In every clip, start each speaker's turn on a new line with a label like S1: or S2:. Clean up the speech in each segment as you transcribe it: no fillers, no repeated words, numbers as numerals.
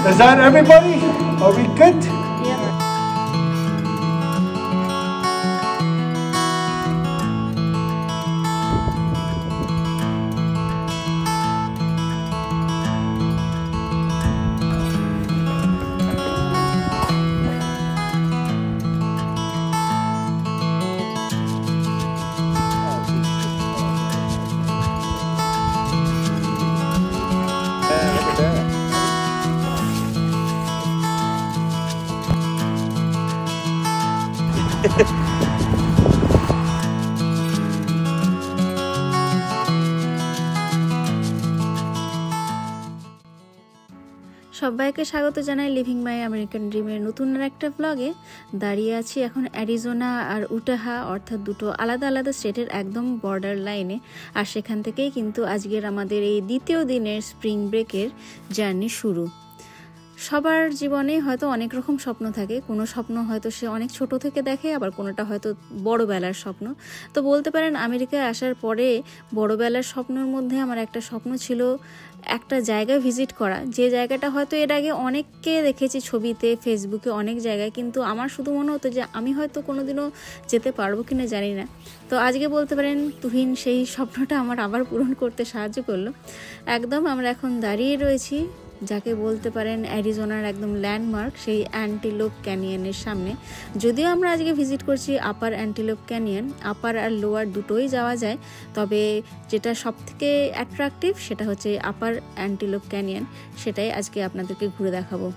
S1: Is that everybody? Are we good?
S2: সবাইকে স্বাগত জানাই লিভিং মাই আমেরিকান ড্রিমের নতুন একটা ব্লগে। দাঁড়িয়ে আছি এখন অ্যারিজোনা আর উটাহা, অর্থাৎ দুটো আলাদা আলাদা স্টেটের একদম বর্ডার লাইনে। আর সেখান থেকেই কিন্তু আজকের আমাদের এই দ্বিতীয় দিনের স্প্রিং ব্রেকের জার্নি শুরু। সবার জীবনে হয়তো অনেক রকম স্বপ্ন থাকে, কোনো স্বপ্ন হয়তো সে অনেক ছোট থেকে দেখে, আবার কোনোটা হয়তো বড়বেলার স্বপ্ন। তো বলতে পারেন আমেরিকায় আসার পরে বড়বেলার স্বপ্নের মধ্যে আমার একটা স্বপ্ন ছিল একটা জায়গা ভিজিট করা, যে জায়গাটা হয়তো এর আগে অনেককে দেখেছি ছবিতে, ফেসবুকে, অনেক জায়গায়, কিন্তু আমার শুধু মনে হতো যে আমি হয়তো কোনোদিনও যেতে পারবো কিনা জানি না। তো আজকে বলতে পারেন তুহিন সেই স্বপ্নটা আমার আবার পূরণ করতে সাহায্য করলো। একদম আমরা এখন দাঁড়িয়ে রয়েছি যাকে বলতে পারেন অ্যারিজোনার একদম ল্যান্ডমার্ক, সেই অ্যান্টিলোপ ক্যানিয়নের সামনে। যদিও আমরা আজকে ভিজিট করছি আপার অ্যান্টিলোপ ক্যানিয়ন, আপার আর লোয়ার দুটোই যাওয়া যায়, তবে যেটা সবথেকে অ্যাট্রাকটিভ সেটা হচ্ছে আপার অ্যান্টিলোপ ক্যানিয়ন, সেটাই আজকে আপনাদেরকে ঘুরে দেখাবো।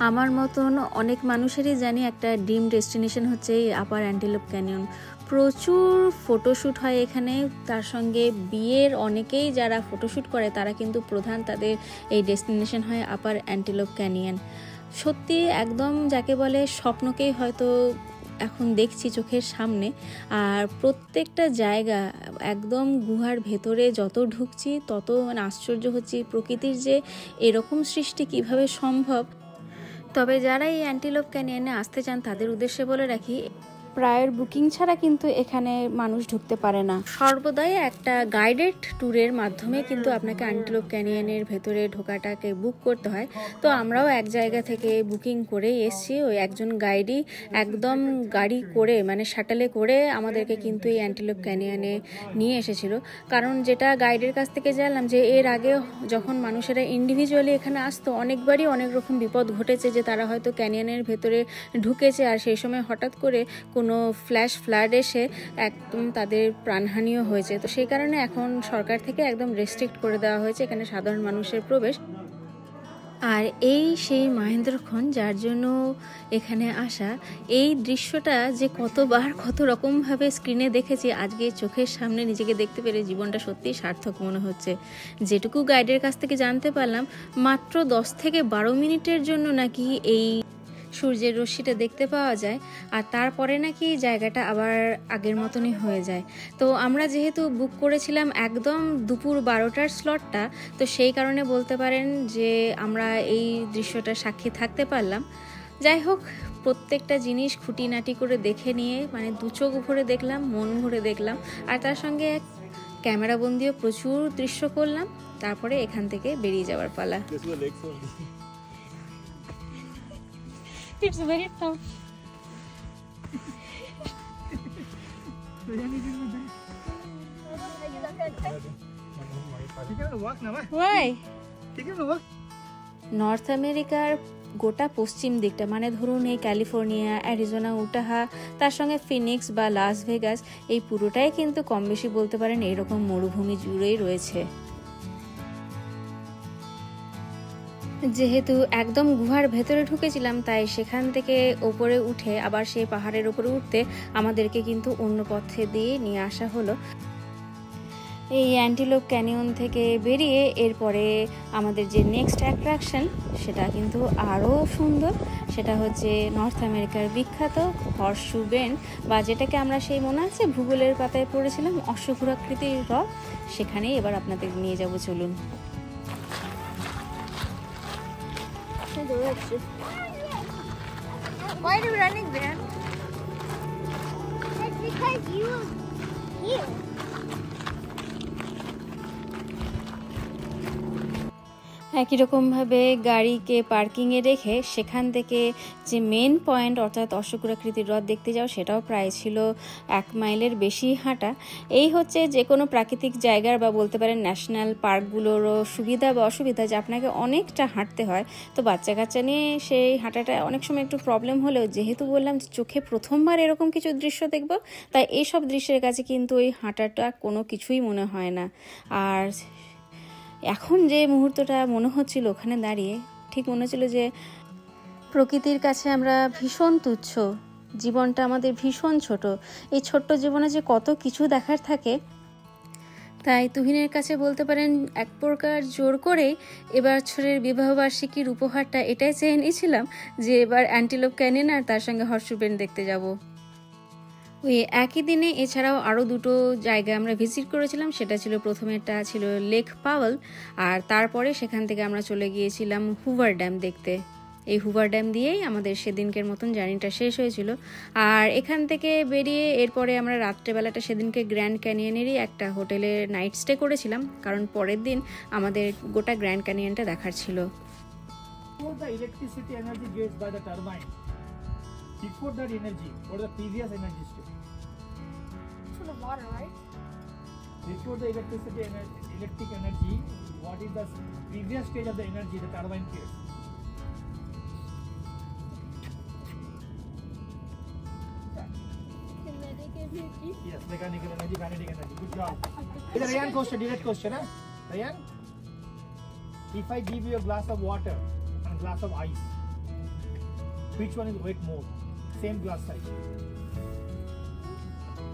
S2: আমার মতন অনেক মানুষেরই জানি একটা ড্রিম ডেস্টিনেশন হচ্ছে এই আপার অ্যান্টিলোপ ক্যানিয়ন। প্রচুর ফটোশ্যুট হয় এখানে, তার সঙ্গে বিয়ের অনেকেই যারা ফটোশ্যুট করে তারা কিন্তু প্রধান তাদের এই ডেস্টিনেশন হয় আপার অ্যান্টিলোপ ক্যানিয়ন। সত্যি একদম যাকে বলে স্বপ্নকেই হয়তো এখন দেখছি চোখের সামনে। আর প্রত্যেকটা জায়গা একদম গুহার ভেতরে যত ঢুকছি তত আশ্চর্য হচ্ছি প্রকৃতির যে এরকম সৃষ্টি কিভাবে সম্ভব। তবে যারা এই অ্যান্টিলোপ ক্যানিয়নে আসতে চান তাদের উদ্দেশ্যে বলে রাখি, প্রায়ের বুকিং ছাড়া কিন্তু এখানে মানুষ ঢুকতে পারে না। সর্বদাই একটা গাইডেড ট্যুরের মাধ্যমে কিন্তু আপনাকে অ্যান্টিলোপ ক্যানিয়নের ভেতরে ঢোকাটাকে বুক করতে হয়। তো আমরাও এক জায়গা থেকে বুকিং করে এসছি, ওই একজন গাইডই একদম গাড়ি করে মানে শাটেলে করে আমাদেরকে কিন্তু এই অ্যান্টিলোপ ক্যানিয়নে নিয়ে এসেছিল। কারণ যেটা গাইডের কাছ থেকে জানলাম যে এর আগে যখন মানুষেরা ইন্ডিভিজুয়ালি এখানে আসতো অনেকবারই অনেক রকম বিপদ ঘটেছে, যে তারা হয়তো ক্যানিয়নের ভেতরে ঢুকেছে আর সেই সময় হঠাৎ করে কোনো ফ্ল্যাশ ফ্লাড এসে একদম তাদের প্রাণহানিও হয়েছে। তো সেই কারণে এখন সরকার থেকে একদম রেস্ট্রিক্ট করে দেওয়া হয়েছে এখানে সাধারণ মানুষের প্রবেশ। আর এই সেই মহেন্দ্রক্ষণ যার জন্য এখানে আসা, এই দৃশ্যটা যে কতবার কত রকমভাবে স্ক্রিনে দেখেছি, আজকে চোখের সামনে নিজেকে দেখতে পেরে জীবনটা সত্যিই সার্থক মনে হচ্ছে। যেটুকু গাইডের কাছ থেকে জানতে পারলাম, মাত্র 10 থেকে 12 মিনিটের জন্য নাকি এই সূর্যের রশ্মিটা দেখতে পাওয়া যায়, আর তারপরে নাকি জায়গাটা আবার আগের মতনই হয়ে যায়। তো আমরা যেহেতু বুক করেছিলাম একদম দুপুর 12টার স্লটটা, তো সেই কারণে বলতে পারেন যে আমরা এই দৃশ্যটার সাক্ষী থাকতে পারলাম। যাই হোক, প্রত্যেকটা জিনিস খুঁটিনাটি করে দেখে নিয়ে মানে দু চোখ ভরে দেখলাম, মন ভরে দেখলাম, আর তার সঙ্গে ক্যামেরাবন্দিও প্রচুর দৃশ্য করলাম। তারপরে এখান থেকে বেরিয়ে যাওয়ার পালা। It's very tough. Why? North আমেরিকার গোটা পশ্চিম দিকটা মানে ধরুন এই ক্যালিফোর্নিয়া, অ্যারিজোনা, উটাহা, তার সঙ্গে ফিনিক্স বা লাস ভেগাস, এই পুরোটাই কিন্তু কম বেশি বলতে পারেন এরকম মরুভূমি জুড়েই রয়েছে। যেহেতু একদম গুহার ভেতরে ঢুকেছিলাম, তাই সেখান থেকে ওপরে উঠে আবার সেই পাহাড়ের ওপরে উঠতে আমাদেরকে কিন্তু অন্য পথে দিয়ে নিয়ে আসা হলো। এই অ্যান্টিলোপ ক্যানিয়ন থেকে বেরিয়ে এরপরে আমাদের যে নেক্সট অ্যাট্রাকশন সেটা কিন্তু আরও সুন্দর, সেটা হচ্ছে নর্থ আমেরিকার বিখ্যাত হর্সশু বেন্ড, বা যেটাকে আমরা সেই মনে আছে ভূগোলের পাতায় পড়েছিলাম অশ্বক্ষুরাকৃতির হ্রদ, সেখানেই এবার আপনাদের নিয়ে যাব, চলুন।
S3: Why are you running, man? It's because you
S2: একই রকমভাবে গাড়িকে পার্কিংয়ে রেখে সেখান থেকে যে মেন পয়েন্ট অর্থাৎ অশ্বক্ষুরাকৃতির হ্রদ দেখতে যাও সেটাও প্রায় ছিল 1 মাইলের বেশি হাঁটা। এই হচ্ছে যে কোনো প্রাকৃতিক জায়গার বা বলতে পারেন ন্যাশনাল পার্কগুলোরও সুবিধা বা অসুবিধা, যে আপনাকে অনেকটা হাঁটতে হয়। তো বাচ্চা কাচ্চা নিয়ে সেই হাঁটাটা অনেক সময় একটু প্রবলেম হলেও যেহেতু বললাম চোখে প্রথমবার এরকম কিছু দৃশ্য দেখব, তাই এইসব দৃশ্যের কাছে কিন্তু ওই হাঁটাটা কোনো কিছুই মনে হয় না। আর এখন যে মুহূর্তটা মনে হচ্ছিল ওখানে দাঁড়িয়ে, ঠিক মনে হচ্ছিল যে প্রকৃতির কাছে আমরা ভীষণ তুচ্ছ, জীবনটা আমাদের ভীষণ ছোট। এই ছোট্ট জীবনে যে কত কিছু দেখার থাকে। তাই তুহিনের কাছে বলতে পারেন এক প্রকার জোর করে এবার বছরের বিবাহবার্ষিকীর উপহারটা এটাই চেয়ে নিয়েছিলাম যে এবার অ্যান্টিলোপ ক্যানিয়ন আর তার সঙ্গে হর্স বেন্ড দেখতে যাব। ওই একই দিনে এছাড়াও আরও 2টো জায়গা আমরা ভিজিট করেছিলাম। সেটা ছিল, প্রথমেরটা ছিল লেক পাওয়েল, আর তারপরে সেখান থেকে আমরা চলে গিয়েছিলাম হুভার ড্যাম দেখতে। এই হুভার ড্যাম দিয়েই আমাদের সেদিনকের মতন জার্নিটা শেষ হয়েছিল। আর এখান থেকে বেরিয়ে এরপরে আমরা রাত্রেবেলাটা সেদিনকে গ্র্যান্ড ক্যানিয়নেরই একটা হোটেলে নাইট স্টে করেছিলাম, কারণ পরের দিন আমাদের গোটা গ্র্যান্ড ক্যানিয়নটা দেখার ছিল।
S1: Before that energy, what is the previous energy state?
S3: It's full of water, right?
S1: Before the electric energy, what is the previous stage of the energy the turbine creates?
S3: Kinetic energy.
S1: Yes, mechanical energy, kinetic energy. Good job. It's a Ryan question, direct question, huh? Ryan? If I give you a glass of water and a glass of ice, which one is weight more? Same glass size.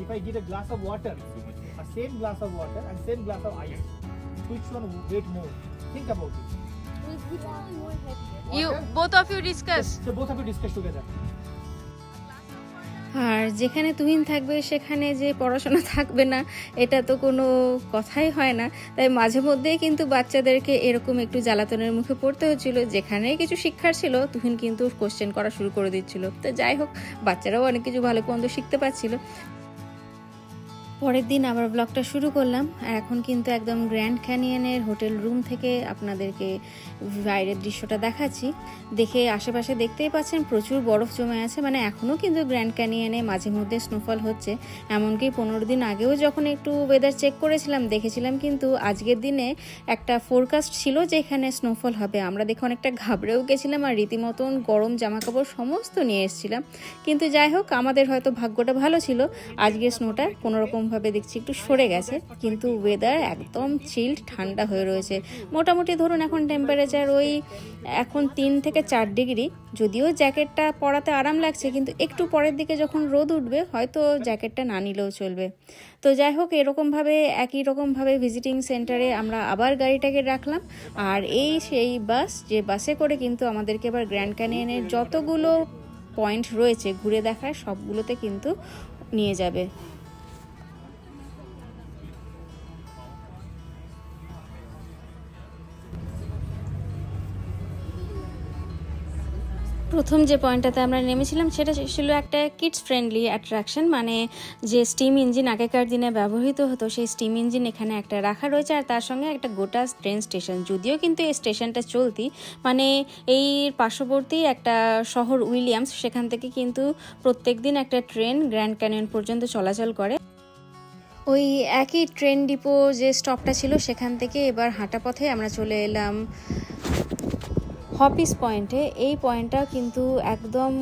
S1: If I give a glass of water, a same glass of water and same glass of ice, which one weight more? Think about it.
S3: Which one is more heavier?
S2: You
S1: Water?
S2: both of you discuss.
S1: So both of you discuss together.
S2: আর যেখানে তুহিন থাকবে সেখানে যে পড়াশোনা থাকবে না এটা তো কোনো কথাই হয় না। তাই মাঝে মধ্যেই কিন্তু বাচ্চাদেরকে এরকম একটু জ্বালাতনের মুখে পড়তে হচ্ছিল। যেখানে কিছু শিক্ষার ছিল তুহিন কিন্তু কোশ্চেন করা শুরু করে দিচ্ছিল। তো যাই হোক, বাচ্চারাও অনেক কিছু ভালো মন্দ শিখতে পারছিল। পরের দিন আবার ব্লগটা শুরু করলাম। আর এখন কিন্তু একদম গ্র্যান্ড ক্যানিয়নের হোটেল রুম থেকে আপনাদেরকে বাইরের দৃশ্যটা দেখাচ্ছি। দেখে আশেপাশে দেখতেই পাচ্ছেন প্রচুর বরফ জমে আছে, মানে এখনও কিন্তু গ্র্যান্ড ক্যানিয়নে মাঝে মধ্যে স্নোফল হচ্ছে। এমনকি 15 দিন আগেও যখন একটু ওয়েদার চেক করেছিলাম দেখেছিলাম কিন্তু আজকের দিনে একটা ফোরকাস্ট ছিল যে এখানে স্নোফল হবে। আমরা দেখে অনেকটা ঘাবড়েও গেছিলাম আর রীতিমতন গরম জামাকাপড় সমস্ত নিয়ে এসেছিলাম। কিন্তু যাই হোক, আমাদের হয়তো ভাগ্যটা ভালো ছিল, আজকে স্নোটা কোনোরকম ভাবে দেখছি একটু সরে গেছে, কিন্তু ওয়েদার একদম চিল্ড ঠান্ডা হয়ে রয়েছে। মোটামুটি ধরুন এখন টেম্পারেচার ওই এখন 3 থেকে 4 ডিগ্রি। যদিও জ্যাকেটটা পরাতে আরাম লাগছে, কিন্তু একটু পরের দিকে যখন রোদ উঠবে হয়তো জ্যাকেটটা না নিলেও চলবে। তো যাই হোক, এরকমভাবে একই রকমভাবে ভিজিটিং সেন্টারে আমরা আবার গাড়িটাকে রাখলাম। আর এই সেই বাস, যে বাসে করে কিন্তু আমাদেরকে এবার গ্র্যান্ড ক্যানিয়নের যতগুলো পয়েন্ট রয়েছে ঘুরে দেখার সবগুলোতে কিন্তু নিয়ে যাবে। প্রথম যে পয়েন্টটাতে আমরা নেমেছিলাম সেটা ছিল একটা কিডস ফ্রেন্ডলি অ্যাট্রাকশন, মানে যে স্টিম ইঞ্জিন আগেকার দিনে ব্যবহৃত হতো সেই স্টিম ইঞ্জিন এখানে একটা রাখা রয়েছে, আর তার সঙ্গে একটা গোটা ট্রেন স্টেশন। যদিও কিন্তু এই স্টেশনটা চলতি, মানে এই পার্শ্ববর্তী একটা শহর উইলিয়ামস, সেখান থেকে কিন্তু প্রত্যেক দিন একটা ট্রেন গ্র্যান্ড ক্যানিয়ন পর্যন্ত চলাচল করে। ওই একই ট্রেন ডিপো যে স্টপটা ছিল সেখান থেকে এবার হাঁটা পথে আমরা চলে এলাম হপিস পয়েন্টে। এই পয়েন্টটা কিন্তু একদম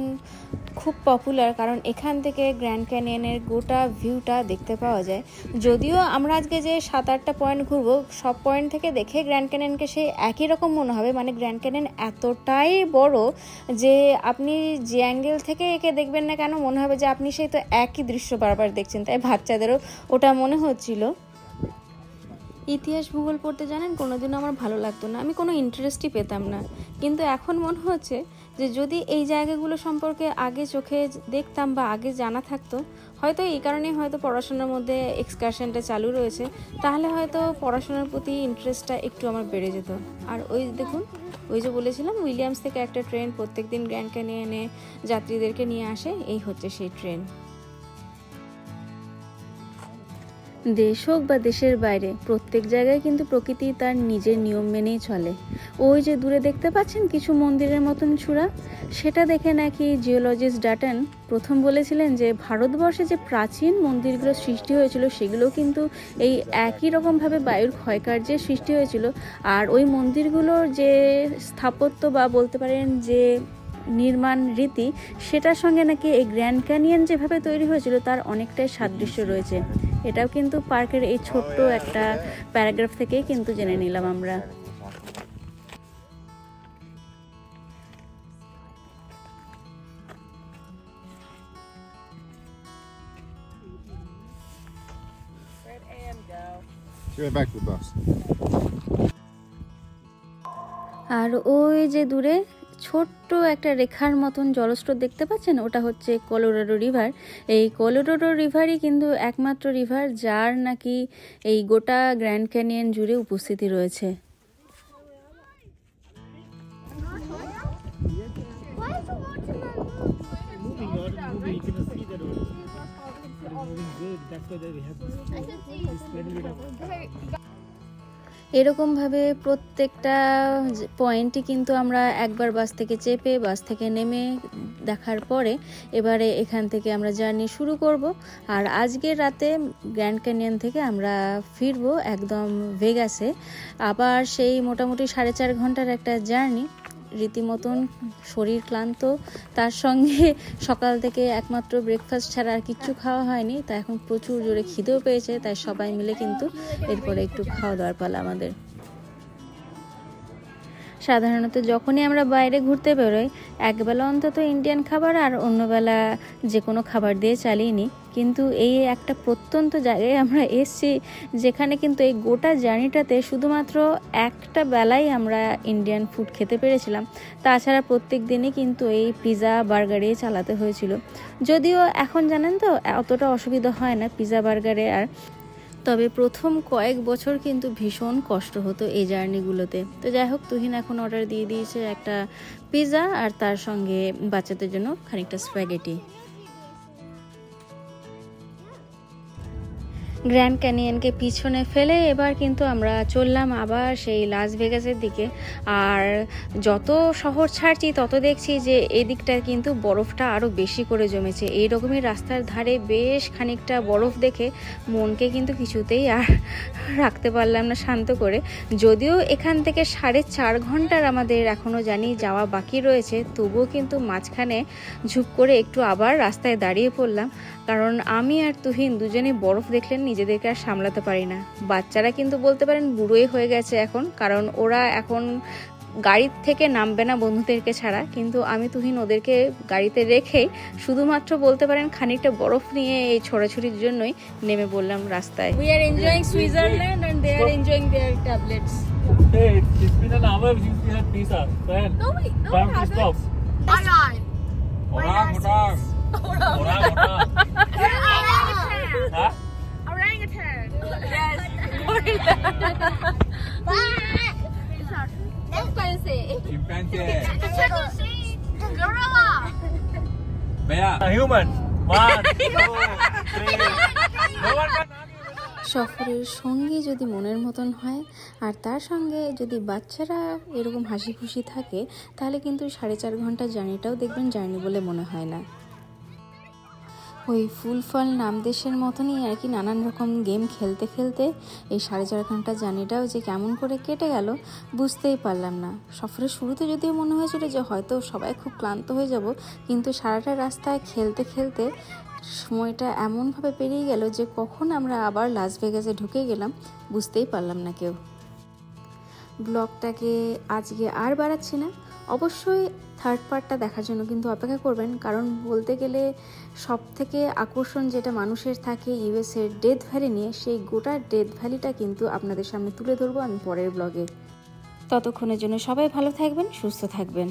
S2: খুব পপুলার, কারণ এখান থেকে গ্র্যান্ড ক্যানিয়নের গোটা ভিউটা দেখতে পাওয়া যায়। যদিও আমরা আজকে যে 7-8টা পয়েন্ট ঘুরবো, সব পয়েন্ট থেকে দেখে গ্র্যান্ড ক্যানিয়নকে সেই একই রকম মনে হবে। মানে গ্র্যান্ড ক্যানিয়ন এতটাই বড় যে আপনি যে অ্যাঙ্গেল থেকে একে দেখবেন না কেন মনে হবে যে আপনি সেই তো একই দৃশ্য বারবার দেখছেন। তাই বাচ্চাদেরও ওটা মনে হচ্ছিল। ইতিহাস ভূগোল পড়তে জানেন কোনোদিনও আমার ভালো লাগতো না, আমি কোনো ইন্টারেস্টই পেতাম না। কিন্তু এখন মনে হচ্ছে যে যদি এই জায়গাগুলো সম্পর্কে আগে চোখে দেখতাম বা আগে জানা থাকতো, হয়তো এই কারণেই হয়তো পড়াশোনার মধ্যে এক্সকারশনটা চালু রয়েছে, তাহলে হয়তো পড়াশোনার প্রতি ইন্টারেস্টটা একটু আমার বেড়ে যেত। আর ওই দেখুন, ওই যে বলেছিলাম উইলিয়ামস থেকে একটা ট্রেন প্রত্যেক দিন গ্র্যান্ড ক্যানিয়নে যাত্রীদেরকে নিয়ে আসে, এই হচ্ছে সেই ট্রেন। দেশ হোক বা দেশের বাইরে প্রত্যেক জায়গায় কিন্তু প্রকৃতি তার নিজের নিয়ম মেনেই চলে। ওই যে দূরে দেখতে পাচ্ছেন কিছু মন্দিরের মতন চূড়া, সেটা দেখে নাকি জিওলজিস্ট ডাটন প্রথম বলেছিলেন যে ভারতবর্ষে যে প্রাচীন মন্দিরগুলো সৃষ্টি হয়েছিল সেগুলো কিন্তু এই একই রকমভাবে বায়ুর ক্ষয়কার্যের সৃষ্টি হয়েছিল। আর ওই মন্দিরগুলোর যে স্থাপত্য বা বলতে পারেন যে নির্মাণ রীতি, সেটার সঙ্গে নাকি এই গ্র্যান্ড ক্যানিয়ন যেভাবে তৈরি হয়েছিল তার অনেকটাই সাদৃশ্য রয়েছে। এটাও কিন্তু পার্কের এই ছোট্ট একটা প্যারাগ্রাফ থেকেই কিন্তু জেনে নিলাম আমরা। আর ওই যে দূরে ছোট্ট একটা রেখার মতন জলস্রোত দেখতে পাচ্ছেন, ওটা হচ্ছে কলোরাডো রিভার। এই কলোরাডো রিভারই কিন্তু একমাত্র রিভার যার নাকি এই গোটা গ্র্যান্ড ক্যানিয়ন জুড়ে উপস্থিতি রয়েছে। এরকমভাবে প্রত্যেকটা পয়েন্টই কিন্তু আমরা একবার বাস থেকে চেপে বাস থেকে নেমে দেখার পরে এবারে এখান থেকে আমরা জার্নি শুরু করব। আর আজকের রাতে গ্র্যান্ড ক্যানিয়ন থেকে আমরা ফিরবো একদম ভেগাসে। আবার সেই মোটামুটি 4.5 ঘন্টার একটা জার্নি, রীতিমতন শরীর ক্লান্ত, তার সঙ্গে সকাল থেকে একমাত্র ব্রেকফাস্ট ছাড়া আর কিচ্ছু খাওয়া হয়নি। তাই এখন প্রচুর জোরে খিদেও পেয়েছে, তাই সবাই মিলে কিন্তু এরপরে একটু খাওয়া দাওয়ার পালা আমাদের। সাধারণত যখনই আমরা বাইরে ঘুরতে বেরোই একবেলা অন্তত ইন্ডিয়ান খাবার আর অন্যবেলা যে কোনো খাবার দিয়ে চালিয়ে নিই, কিন্তু এই একটা প্রত্যন্ত জায়গায় আমরা এসেছি যেখানে কিন্তু এই গোটা জার্নিটাতে শুধুমাত্র একটা বেলায় আমরা ইন্ডিয়ান ফুড খেতে পেরেছিলাম। তাছাড়া প্রত্যেক দিনই কিন্তু এই পিৎজা বার্গারে চালাতে হয়েছিল। যদিও এখন জানেন তো অতটা অসুবিধা হয় না পিৎজা বার্গারে, আর তবে প্রথম কয়েক বছর কিন্তু ভীষণ কষ্ট হতো এই জার্নিগুলোতে। তো যাই হোক, তুহিন এখন অর্ডার দিয়ে দিয়েছে একটা পিৎজা আর তার সঙ্গে বাচ্চাদের জন্য খানিকটা স্প্যাগেটি। গ্র্যান্ড ক্যানিয়নকে পিছনে ফেলে এবার কিন্তু আমরা চললাম আবার সেই লাস ভেগাসের দিকে। আর যত শহর ছাড়ছি তত দেখছি যে এদিকটা কিন্তু বরফটা আরও বেশি করে জমেছে। এই রকমই রাস্তার ধারে বেশ খানিকটা বরফ দেখে মনকে কিন্তু কিছুতেই আর রাখতে পারলাম না শান্ত করে। যদিও এখান থেকে 4.5 ঘন্টার আমাদের এখনও জানি যাওয়া বাকি রয়েছে, তবুও কিন্তু মাঝখানে ঝুপ করে একটু আবার রাস্তায় দাঁড়িয়ে পড়লাম, কারণ আমি আর তুহিন দুজনেই বরফ দেখলেন নিজেদেরকে আর সামলাতে পারি না। বাচ্চারা কিন্তু বলতে পারেন বুড়োই হয়ে গেছে এখন, কারণ ওরা এখন গাড়ির থেকে নামবে না বন্ধুদেরকে ছাড়া, কিন্তু আমি তুহিন ওদেরকে গাড়িতে রেখেই শুধুমাত্র বলতে পারেন খানিকটা বরফ নিয়ে এই ছোড়াছুড়ির জন্যই নেমে পড়লাম রাস্তায়। We are enjoying Switzerland and they are enjoying their tablets.
S4: Hey, it's been an hour since we had pizza. Then,
S3: No, wait, no,
S4: time to
S3: haven't.
S4: stop.
S3: Aye.
S4: Orang. Huh?
S3: Orangutan. Yes. Chimpanzee.
S4: Chimpanzee.
S3: Gorilla.
S4: Bea. A human. 1, 2, 3. No one can
S2: সফরের সঙ্গী যদি মনের মতন হয় আর তার সঙ্গে যদি বাচ্চারা এরকম হাসি খুশি থাকে, তাহলে কিন্তু 4.5 ঘন্টার জার্নিটাও দেখবেন জার্নি বলে মনে হয় না। ওই ফুল ফল নামদেশের মতনই আর কি নানান রকম গেম খেলতে খেলতে এই 4.5 ঘন্টার জার্নিটাও যে কেমন করে কেটে গেল বুঝতেই পারলাম না। সফরের শুরুতে যদিও মনে হয়েছিল যে হয়তো সবাই খুব ক্লান্ত হয়ে যাব, কিন্তু সারাটা রাস্তায় খেলতে খেলতে সময়টা এমনভাবে পেরিয়ে গেল যে কখন আমরা আবার লাস ভেগাসে ঢুকে গেলাম বুঝতেই পারলাম না কেউ। ব্লগটাকে আজকে আর বাড়াচ্ছি না, অবশ্যই থার্ড পার্টটা দেখার জন্য কিন্তু অপেক্ষা করবেন, কারণ বলতে গেলে সব থেকে আকর্ষণ যেটা মানুষের থাকে ইউএসের ডেথ ভ্যালি নিয়ে, সেই গোটা ডেথ ভ্যালিটা কিন্তু আপনাদের সামনে তুলে ধরবো আমি পরের ব্লগে। ততক্ষণের জন্য সবাই ভালো থাকবেন, সুস্থ থাকবেন।